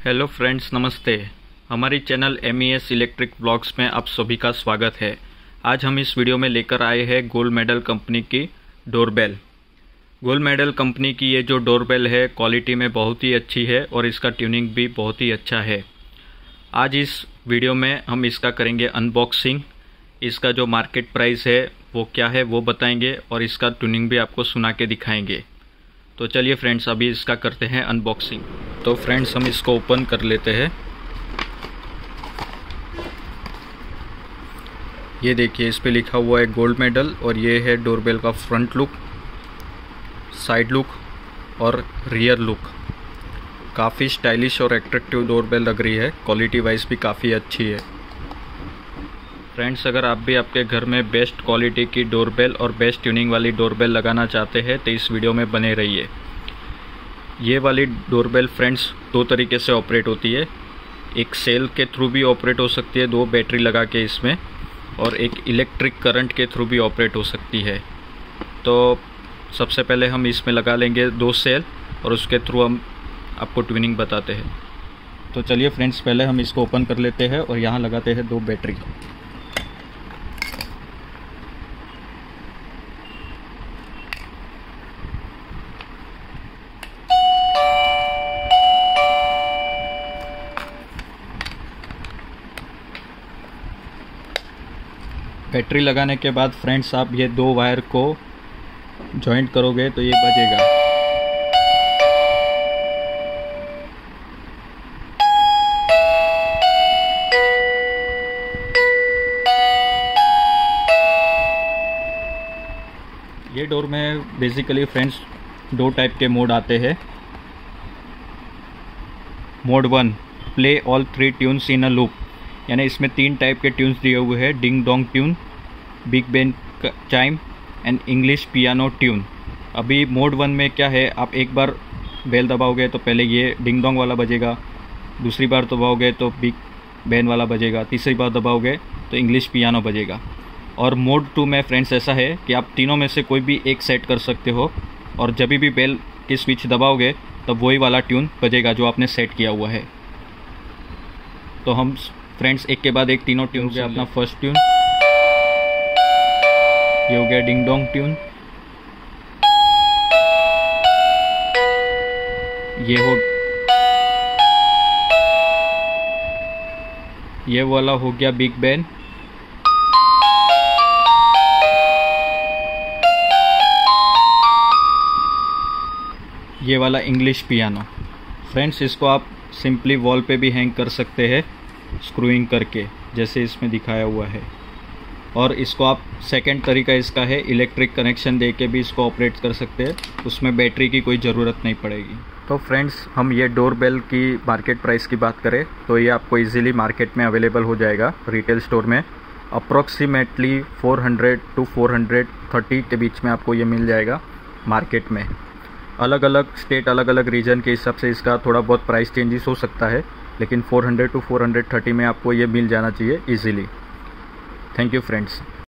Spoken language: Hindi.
हेलो फ्रेंड्स, नमस्ते। हमारी चैनल MES इलेक्ट्रिक ब्लॉग्स में आप सभी का स्वागत है। आज हम इस वीडियो में लेकर आए हैं गोल्ड मेडल कंपनी की डोरबेल। गोल्ड मेडल कंपनी की ये जो डोरबेल है क्वालिटी में बहुत ही अच्छी है और इसका ट्यूनिंग भी बहुत ही अच्छा है। आज इस वीडियो में हम इसका करेंगे अनबॉक्सिंग। इसका जो मार्केट प्राइस है वो क्या है वो बताएंगे और इसका ट्यूनिंग भी आपको सुना के दिखाएंगे। तो चलिए फ्रेंड्स, अभी इसका करते हैं अनबॉक्सिंग। तो फ्रेंड्स, हम इसको ओपन कर लेते हैं। ये देखिए, इस पे लिखा हुआ है गोल्ड मेडल और ये है डोरबेल का फ्रंट लुक, साइड लुक और रियर लुक। काफ़ी स्टाइलिश और एट्रैक्टिव डोरबेल लग रही है। क्वालिटी वाइज भी काफ़ी अच्छी है। फ्रेंड्स, अगर आप भी आपके घर में बेस्ट क्वालिटी की डोरबेल और बेस्ट ट्यूनिंग वाली डोरबेल लगाना चाहते हैं तो इस वीडियो में बने रहिए। ये वाली डोरबेल फ्रेंड्स दो तरीके से ऑपरेट होती है। एक सेल के थ्रू भी ऑपरेट हो सकती है, 2 बैटरी लगा के इसमें, और एक इलेक्ट्रिक करंट के थ्रू भी ऑपरेट हो सकती है। तो सबसे पहले हम इसमें लगा लेंगे 2 सेल और उसके थ्रू हम आपको ट्यूनिंग बताते हैं। तो चलिए फ्रेंड्स, पहले हम इसको ओपन कर लेते हैं और यहाँ लगाते हैं 2 बैटरी। बैटरी लगाने के बाद फ्रेंड्स आप ये 2 वायर को जॉइंट करोगे तो ये बजेगा। ये डोर में बेसिकली फ्रेंड्स 2 टाइप के मोड आते हैं। Mode 1, play all 3 tunes in a loop, यानी इसमें 3 टाइप के ट्यून्स दिए हुए हैं। Ding dong tune, big Ben chyme and English piano tune. अभी मोड 1 में क्या है, आप एक बार बेल दबाओगे तो पहले ये डिंग डोंग वाला बजेगा, दूसरी बार दबाओगे तो बिग बेन वाला बजेगा, तीसरी बार दबाओगे तो इंग्लिश पियानो बजेगा। और मोड 2 में फ्रेंड्स ऐसा है कि आप तीनों में से कोई भी एक सेट कर सकते हो और जब भी बेल की स्विच दबाओगे तब वही वाला ट्यून बजेगा जो आपने सेट किया हुआ है। तो हम फ्रेंड्स एक के बाद एक तीनों ट्यून से अपना फर्स्ट ट्यून, ये हो गया डिंग डोंग ट्यून, ये वाला हो गया बिग बेन, ये वाला इंग्लिश पियानो। फ्रेंड्स, इसको आप सिंपली वॉल पे भी हैंग कर सकते हैं स्क्रूइंग करके, जैसे इसमें दिखाया हुआ है। और इसको आप सेकंड तरीका इसका है, इलेक्ट्रिक कनेक्शन दे के भी इसको ऑपरेट कर सकते हैं, उसमें बैटरी की कोई ज़रूरत नहीं पड़ेगी। तो फ्रेंड्स, हम ये डोरबेल की मार्केट प्राइस की बात करें तो ये आपको इजीली मार्केट में अवेलेबल हो जाएगा रिटेल स्टोर में। अप्रॉक्सीमेटली 400 to 430 के बीच में आपको ये मिल जाएगा मार्केट में। अलग अलग स्टेट, अलग अलग रीजन के हिसाब से इसका थोड़ा बहुत प्राइस चेंजेस हो सकता है, लेकिन 400 to 430 में आपको ये मिल जाना चाहिए इजीली। Thank you friends.